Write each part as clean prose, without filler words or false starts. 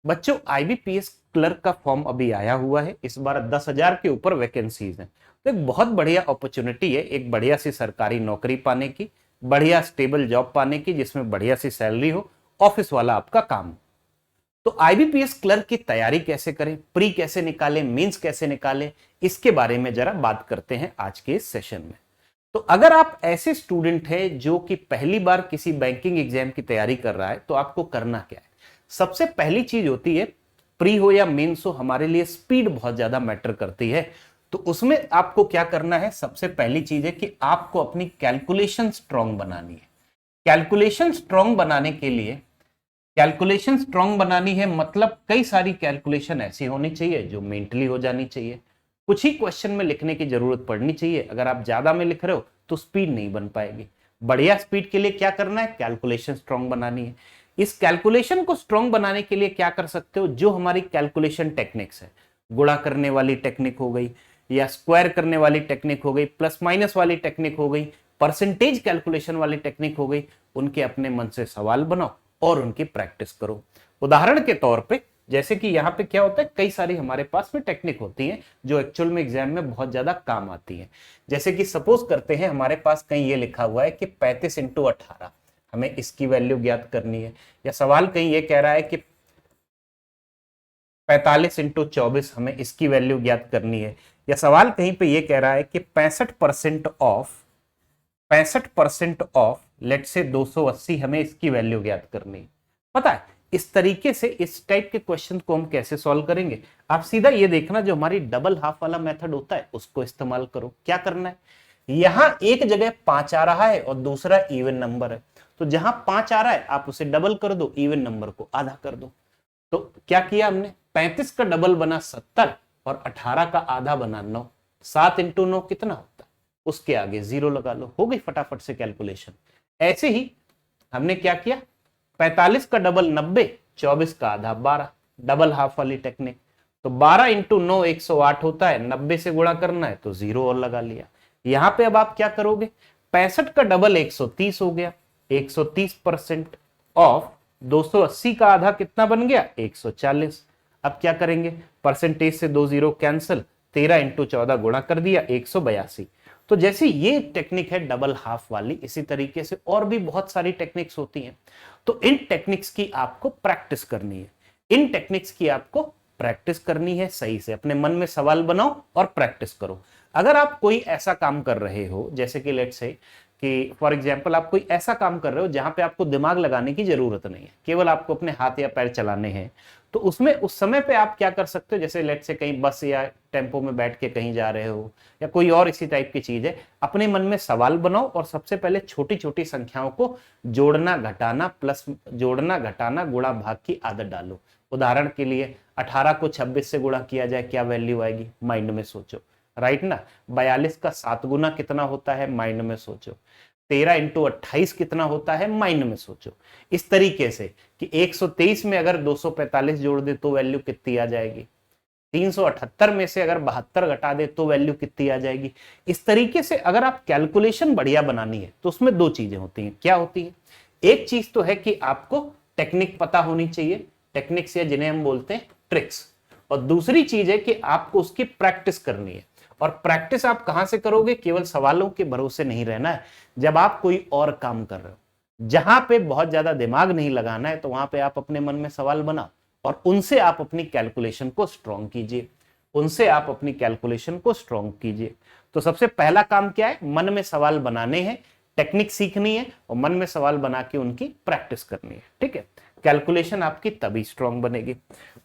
बच्चों IBPS clerk का form अभी आया हुआ है, इस बार 10,000 के ऊपर वैकेंसीज हैं। तो एक बहुत बढ़िया अपॉर्चुनिटी है एक बढ़िया सी सरकारी नौकरी पाने की, बढ़िया स्टेबल जॉब पाने की जिसमें बढ़िया सी सैलरी हो, ऑफिस वाला आपका काम। तो आईबीपीएस क्लर्क की तैयारी कैसे करें, प्री कैसे निकालें, मींस कैसे निकालें, इसके बारे में जरा बात करते हैं आज के इस सेशन में। तो अगर आप ऐसे स्टूडेंट हैं जो कि पहली बार किसी बैंकिंग एग्जाम की तैयारी कर रहा है तो आपको करना क्या है। सबसे पहली चीज होती है, प्री हो या मेंस हो, हमारे लिए स्पीड बहुत ज्यादा मैटर करती है। तो उसमें आपको क्या करना है, सबसे पहली चीज है कि आपको अपनी कैलकुलेशन स्ट्रांग बनानी है। कैलकुलेशन स्ट्रांग बनाने के लिए, कैलकुलेशन स्ट्रांग बनानी है मतलब कई सारी कैलकुलेशन ऐसी होनी चाहिए जो मेंटली हो जानी चाहिए, कुछ ही क्वेश्चन में लिखने की जरूरत पड़नी चाहिए। अगर आप ज्यादा में लिख रहे हो तो स्पीड नहीं बन पाएगी। बढ़िया स्पीड के लिए क्या करना है, कैलकुलेशन स्ट्रांग बनानी है। इस कैलकुलेशन को स्ट्रांग बनाने के लिए क्या कर सकते हो, जो हमारी कैलकुलेशन टेक्निक्स है, गुणा करने वाली टेक्निक हो गई या स्क्वायर करने वाली टेक्निक हो गई, प्लस माइनस वाली टेक्निक हो गई, परसेंटेज कैलकुलेशन वाली टेक्निक हो गई, उनके अपने मन से सवाल बनाओ और उनकी प्रैक्टिस करो। उदाहरण के तौर पे जैसे कि यहाँ पे क्या होता है, कई सारी हमारे पास में टेक्निक होती हैं जो एक्चुअल में एग्जाम में बहुत ज्यादा काम आती हैं। जैसे कि सपोज करते हैं हमारे पास कहीं ये लिखा हुआ है कि 35 इंटू 18 हमें इसकी वैल्यू ज्ञात करनी है, या सवाल कहीं ये कह रहा है कि 45 इंटू 24 हमें इसकी वैल्यू ज्ञात करनी है, या सवाल कहीं पे ये कह रहा है कि 65% ऑफ लेट से 280 हमें इसकी वैल्यू ज्ञात करनी है। पता है इस तरीके से इस टाइप के क्वेश्चन को हम कैसे सॉल्व करेंगे। आप सीधा ये देखना, जो हमारी डबल हाफ वाला मेथड होता है उसको इस्तेमाल करो। क्या करना है, यहां एक जगह 5 आ रहा है और दूसरा इवन नंबर है, तो जहां 5 आ रहा है आप उसे डबल कर दो, इवन नंबर को आधा कर दो। तो क्या किया हमने, 35 का डबल बना 70 और 18 का आधा बना 9। 7 इंटू 9 कितना होता है, उसके आगे 0 लगा लो, हो गई फटाफट से कैलकुलेशन। ऐसे ही हमने क्या किया, 45 का डबल 90, 24 का आधा 12, डबल हाफ वाली टेक्निक। तो 12 इंटू 9 108 होता है, 90 से गुणा करना है तो 0 और लगा लिया। यहां पे अब आप क्या करोगे, 65 का डबल 130 हो गया, 130% ऑफ 280 का आधा कितना बन गया, 140। अब क्या करेंगे, परसेंटेज से 2 0 कैंसिल, 13 इंटू 14 गुणा कर दिया, 182। तो जैसे ये टेक्निक है डबल हाफ वाली, इसी तरीके से और भी बहुत सारी टेक्निक्स होती हैं। तो इन टेक्निक्स की आपको प्रैक्टिस करनी है, इन टेक्निक्स की आपको प्रैक्टिस करनी है। सही से अपने मन में सवाल बनाओ और प्रैक्टिस करो। अगर आप कोई ऐसा काम कर रहे हो, जैसे कि लेट्स से कि फॉर एग्जाम्पल आप कोई ऐसा काम कर रहे हो जहां पे आपको दिमाग लगाने की जरूरत नहीं है, केवल आपको अपने हाथ या पैर चलाने हैं, तो उसमें उस समय पे आप क्या कर सकते हो, जैसे लेट्स से कहीं बस या टेम्पो में बैठ के कहीं जा रहे हो या कोई और इसी टाइप की चीज है, अपने मन में सवाल बनाओ और सबसे पहले छोटी छोटी संख्याओं को जोड़ना घटाना, प्लस जोड़ना घटाना गुणा भाग की आदत डालो। उदाहरण के लिए 18 को 26 से गुणा किया जाए, क्या वैल्यू आएगी, माइंड में सोचो, राइट ना। 42 का 7 गुना कितना होता है, माइंड में सोचो। 13 इंटू 28 कितना होता है, माइंड में सोचो। इस तरीके से कि 123 में अगर 245 जोड़ दे तो वैल्यू कितनी आ जाएगी, 378 में से अगर 72 घटा दे तो वैल्यू कितनी आ जाएगी। इस तरीके से अगर आप कैलकुलेशन बढ़िया बनानी है तो उसमें दो चीजें होती हैं। क्या होती है, एक चीज तो है कि आपको टेक्निक पता होनी चाहिए, टेक्निक्स या जिन्हें हम बोलते हैं ट्रिक्स, और दूसरी चीज है कि आपको उसकी प्रैक्टिस करनी है। और प्रैक्टिस आप कहां से करोगे, केवल सवालों के भरोसे नहीं रहना है। जब आप कोई और काम कर रहे हो जहां पे बहुत ज्यादा दिमाग नहीं लगाना है, तो वहां पे आप अपने मन में सवाल बनाओ और उनसे आप अपनी कैलकुलेशन को स्ट्रॉन्ग कीजिए, उनसे आप अपनी कैलकुलेशन को स्ट्रॉन्ग कीजिए। तो सबसे पहला काम क्या है, मन में सवाल बनाने हैं, टेक्निक सीखनी है और मन में सवाल बना के उनकी प्रैक्टिस करनी है। ठीक है, कैलकुलेशन आपकी तभी स्ट्रॉन्ग बनेगी।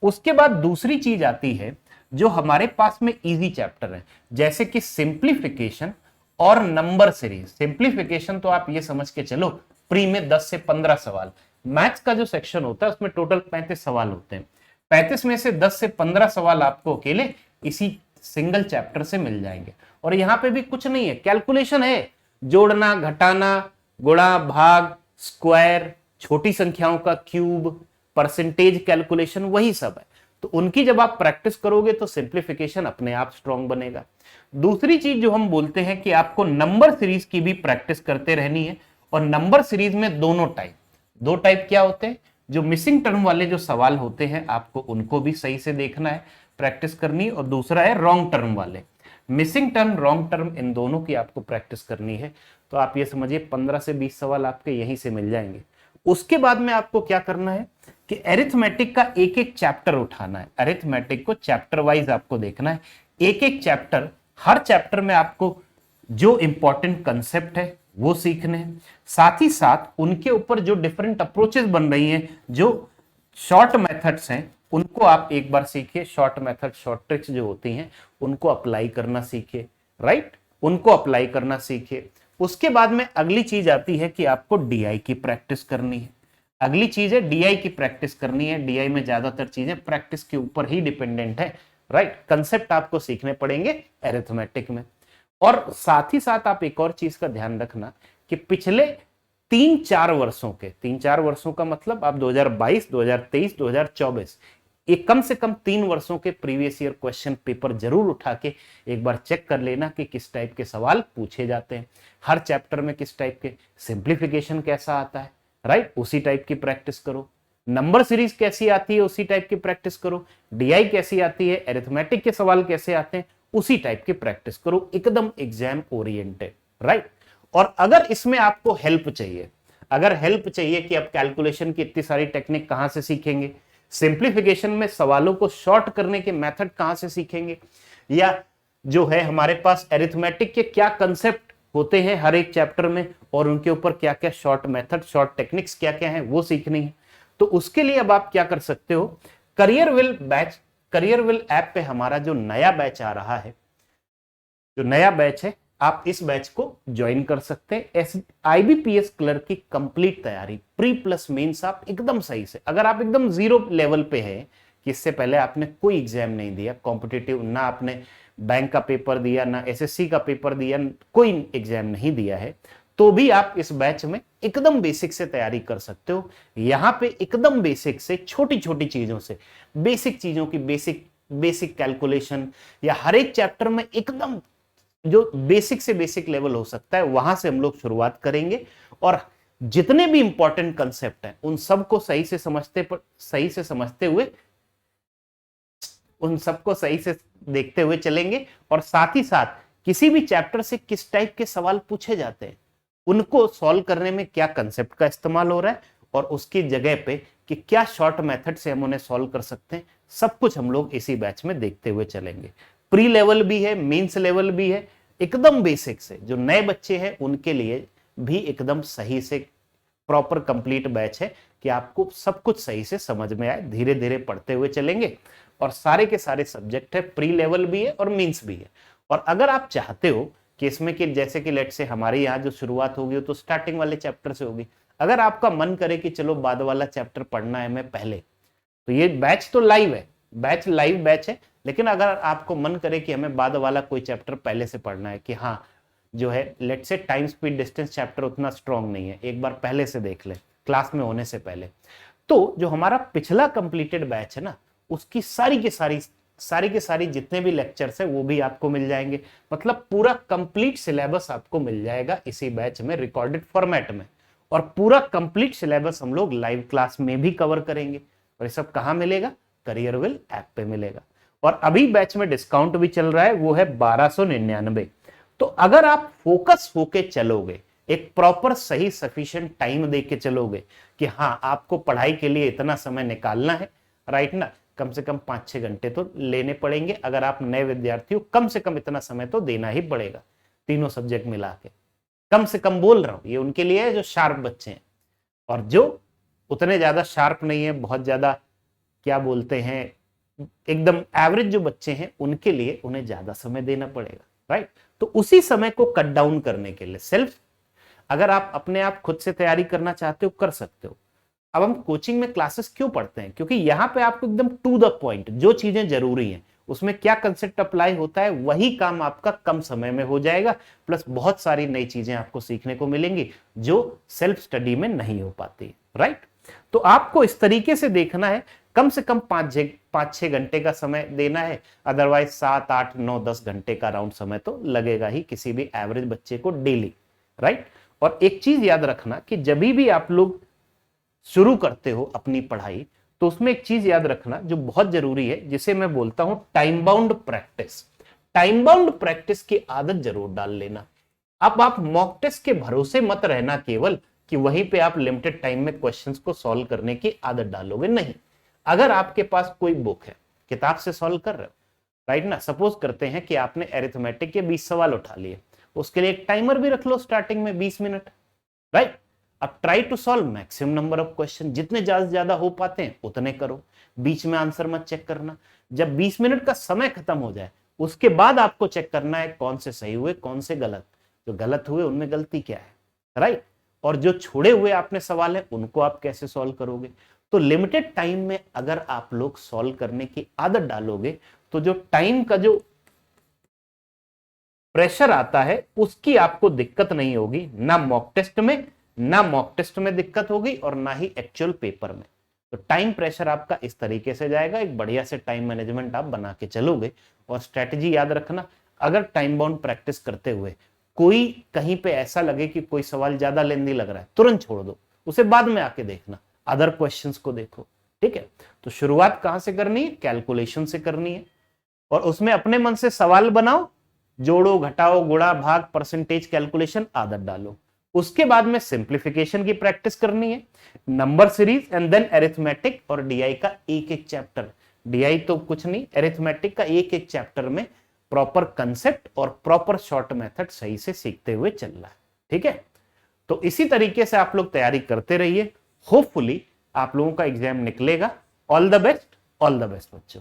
उसके बाद दूसरी चीज आती है जो हमारे पास में इजी चैप्टर है, जैसे कि सिंप्लीफिकेशन और नंबर सीरीज। सिंप्लीफिकेशन तो आप ये समझ के चलो प्री में 10 से 15 सवाल, मैथ्स का जो सेक्शन होता है उसमें टोटल 35 सवाल होते हैं, 35 में से 10 से 15 सवाल आपको अकेले इसी सिंगल चैप्टर से मिल जाएंगे। और यहां पे भी कुछ नहीं है, कैलकुलेशन है, जोड़ना घटाना, गुणा भाग, स्क्वायर, छोटी संख्याओं का क्यूब, परसेंटेज कैलकुलेशन, वही सब है। तो उनकी जब आप प्रैक्टिस करोगे तो सिंप्लीफिकेशन अपने आप स्ट्रॉन्ग बनेगा। दूसरी चीज जो हम बोलते हैं कि आपको नंबर सीरीज की भी प्रैक्टिस करते रहनी है। और नंबर सीरीज में दो टाइप क्या होते हैं, जो मिसिंग टर्म वाले जो सवाल होते हैं आपको उनको भी सही से देखना है, प्रैक्टिस करनी है। और दूसरा है रॉन्ग टर्म वाले, missing term wrong term in दोनों की आपको प्रैक्टिस करनी है। तो आप ये समझिए 15 से 20 सवाल आपके यहीं से मिल जाएंगे। उसके बाद में आपको क्या करना है कि अरिथमेटिक का एक एक चैप्टर उठाना है, अरिथमेटिक को चैप्टर वाइज आपको देखना है, एक एक चैप्टर, हर चैप्टर में आपको जो इंपॉर्टेंट कंसेप्ट है वो सीखने हैं, साथ ही साथ उनके ऊपर जो डिफरेंट अप्रोचेस बन रही हैं, जो शॉर्ट मेथड्स हैं उनको आप एक बार सीखिए, शॉर्ट मेथड शॉर्ट ट्रिक्स जो होती हैं उनको अप्लाई करना सीखिए, राइट, उनको अप्लाई करना सीखिए। उसके बाद में अगली चीज आती है कि आपको डीआई की प्रैक्टिस करनी है, अगली चीज है डीआई की प्रैक्टिस करनी है। डीआई में ज्यादातर चीजें प्रैक्टिस के ऊपर ही डिपेंडेंट है, राइट, कंसेप्ट आपको सीखने पड़ेंगे अरिथमेटिक में। और साथ ही साथ आप एक और चीज का ध्यान रखना कि पिछले 3-4 वर्षों के, 3-4 वर्षों का मतलब आप 2022, 2023, 2024, एक कम से कम 3 वर्षों के प्रीवियस ईयर क्वेश्चन पेपर जरूर उठा के एक बार चेक कर लेना कि किस टाइप के सवाल पूछे जाते हैं, हर चैप्टर में किस टाइप के, सिंप्लीफिकेशन कैसा आता है, राइट, उसी टाइप की प्रैक्टिस करो, नंबर सीरीज कैसी आती है उसी टाइप की प्रैक्टिस करो, डीआई कैसी आती है, अरिथमेटिक के सवाल कैसे आते हैं उसी टाइप की प्रैक्टिस करो, एकदम एग्जाम ओरिएंटेड, राइट। और अगर इसमें आपको हेल्प चाहिए, अगर हेल्प चाहिए कि आप कैलकुलेशन की इतनी सारी टेक्निक कहां से सीखेंगे, सिंप्लीफिकेशन में सवालों को शॉर्ट करने के मेथड कहां से सीखेंगे, या जो है हमारे पास अरिथमेटिक के क्या कंसेप्ट होते हैं हर एक चैप्टर में और उनके ऊपर क्या क्या शॉर्ट मेथड शॉर्ट टेक्निक्स क्या क्या है वो सीखनी है, तो उसके लिए अब आप क्या कर सकते हो, career will batch, career will app पे हमारा जो नया बैच आ रहा है, जो नया बैच है आप इस बैच को ज्वाइन कर सकते हैं। IBPS क्लर्क की कंप्लीट तैयारी प्री प्लस मेंस आप एकदम सही से, अगर आप एकदम जीरो लेवल पे है कि इससे पहले आपने कोई एग्जाम नहीं दिया कॉम्पिटिटिव, ना आपने बैंक का पेपर दिया ना SSC का पेपर दिया, कोई एग्जाम नहीं दिया है, तो भी आप इस बैच में एकदम बेसिक से तैयारी कर सकते हो। यहां पे एकदम बेसिक से छोटी छोटी चीजों से, बेसिक चीजों की बेसिक कैलकुलेशन या हर एक चैप्टर में एकदम जो बेसिक से बेसिक लेवल हो सकता है वहां से हम लोग शुरुआत करेंगे। और जितने भी इंपॉर्टेंट कंसेप्ट हैं उन सबको सही से समझते हुए, उन सबको सही से देखते हुए चलेंगे। और साथ ही साथ किसी भी चैप्टर से किस टाइप के सवाल पूछे जाते हैं, उनको सॉल्व करने में क्या कंसेप्ट का इस्तेमाल हो रहा है और उसकी जगह पे कि क्या शॉर्ट मेथड से हम उन्हें सॉल्व कर सकते हैं, सब कुछ हम लोग इसी बैच में देखते हुए चलेंगे। प्री लेवल भी है, मेंस लेवल भी है, एकदम बेसिक से जो नए बच्चे हैं उनके लिए भी एकदम सही से प्रॉपर कंप्लीट बैच है कि आपको सब कुछ सही से समझ में आए, धीरे धीरे पढ़ते हुए चलेंगे। और सारे के सारे सब्जेक्ट है, प्री लेवल भी है और मेंस भी है। और अगर आप चाहते हो कि इसमें कि जैसे कि लेट से हमारे यहाँ जो शुरुआत होगी तो स्टार्टिंग वाले चैप्टर से होगी, अगर आपका मन करे कि चलो बाद वाला चैप्टर पढ़ना है मैं पहले, तो ये बैच तो लाइव है, बैच लाइव बैच है, लेकिन अगर आपको मन करे कि हमें बाद वाला कोई चैप्टर पहले से पढ़ना है कि हाँ जो है लेट से टाइम स्पीड डिस्टेंस चैप्टर उतना स्ट्रांग नहीं है, एक बार पहले से देख ले क्लास में होने से पहले, तो जो हमारा पिछला कंप्लीटेड बैच है ना उसकी सारी के सारी जितने भी लेक्चर्स है वो भी आपको मिल जाएंगे। मतलब पूरा कंप्लीट सिलेबस आपको मिल जाएगा इसी बैच में रिकॉर्डेड फॉर्मेट में। और पूरा कंप्लीट सिलेबस हम लोग लाइव क्लास में भी कवर करेंगे। और ये सब कहां मिलेगा, करियर विल ऐप पे मिलेगा। और अभी बैच में डिस्काउंट भी चल रहा है, वो है 1299। तो अगर आप फोकस होके चलोगे, एक प्रॉपर सही सफिशिएंट टाइम दे के चलोगे कि हाँ आपको पढ़ाई के लिए इतना समय निकालना है, राइट ना, कम से कम 5-6 घंटे तो लेने पड़ेंगे। अगर आप नए विद्यार्थी हो कम से कम इतना समय तो देना ही पड़ेगा, तीनों सब्जेक्ट मिला के। कम से कम बोल रहा हूं, ये उनके लिए है जो शार्प बच्चे हैं, और जो उतने ज्यादा शार्प नहीं है, बहुत ज्यादा क्या बोलते हैं एकदम एवरेज जो बच्चे हैं उनके लिए उन्हें ज्यादा समय देना पड़ेगा, राइट। तो उसी समय को कट डाउन करने के लिए सेल्फ, अगर आप अपने आप खुद से तैयारी करना चाहते हो कर सकते हो। अब हम कोचिंग में क्लासेस क्यों पढ़ते हैं, क्योंकि यहां पे आपको एकदम टू द पॉइंट जो चीजें जरूरी हैं उसमें क्या कंसेप्ट अप्लाई होता है वही काम आपका कम समय में हो जाएगा, प्लस बहुत सारी नई चीजें आपको सीखने को मिलेंगी जो सेल्फ स्टडी में नहीं हो पाती, राइट। तो आपको इस तरीके से देखना है, कम से कम 5-6 घंटे का समय देना है, अदरवाइज 7-8-9-10 घंटे का राउंड समय तो लगेगा ही किसी भी एवरेज बच्चे को डेली, राइट। और एक चीज याद रखना कि जब भी आप लोग शुरू करते हो अपनी पढ़ाई, तो उसमें एक चीज याद रखना जो बहुत जरूरी है, जिसे मैं बोलता हूं time bound practice. Time bound practice की आदत जरूर डाल लेना। अब आप मॉक टेस्ट के भरोसे मत रहना केवल कि वहीं पे आप लिमिटेड टाइम में क्वेश्चंस को सॉल्व करने की आदत डालोगे, नहीं। अगर आपके पास कोई बुक है, किताब से सॉल्व कर रहे हो, राइट ना, सपोज करते हैं कि आपने अरिथमेटिक के 20 सवाल उठा लिए, उसके लिए एक टाइमर भी रख लो स्टार्टिंग में 20 मिनट, राइट। अब try to solve maximum number of question, जितने ज्यादा से ज्यादा हो पाते हैं उतने करो, बीच में आंसर मत चेक करना। जब 20 मिनट का समय खत्म हो जाए उसके बाद आपको चेक करना है कौन से सही हुए कौन से गलत, जो गलत हुए उनमें गलती क्या है, राइट। और जो छोड़े हुए आपने सवाल है उनको आप कैसे सॉल्व करोगे। तो लिमिटेड टाइम में अगर आप लोग सॉल्व करने की आदत डालोगे तो जो टाइम का जो प्रेशर आता है उसकी आपको दिक्कत नहीं होगी, ना मॉक टेस्ट में दिक्कत होगी और ना ही एक्चुअल पेपर में। तो टाइम प्रेशर आपका इस तरीके से जाएगा, एक बढ़िया से टाइम मैनेजमेंट आप बना के चलोगे। और स्ट्रेटजी याद रखना, अगर टाइम बाउंड प्रैक्टिस करते हुए कोई कहीं पे ऐसा लगे कि कोई सवाल ज्यादा लेंदी लग रहा है, तुरंत छोड़ दो, उसे बाद में आके देखना, अदर क्वेश्चंस को देखो, ठीक है। तो शुरुआत कहां से करनी है, कैलकुलेशन से करनी है, और उसमें अपने मन से सवाल बनाओ, जोड़ो घटाओ गुणा भाग परसेंटेज कैलकुलेशन आदत डालो। उसके बाद में सिंप्लीफिकेशन की प्रैक्टिस करनी है, number series and then arithmetic और डीआई का एक एक चैप्टर, डीआई तो कुछ नहीं, अरिथमेटिक का एक एक चैप्टर में प्रॉपर कंसेप्ट और प्रॉपर शॉर्ट मेथड सही से सीखते हुए चलना है, ठीक है। तो इसी तरीके से आप लोग तैयारी करते रहिए, होपफुली आप लोगों का एग्जाम निकलेगा। ऑल द बेस्ट बच्चों।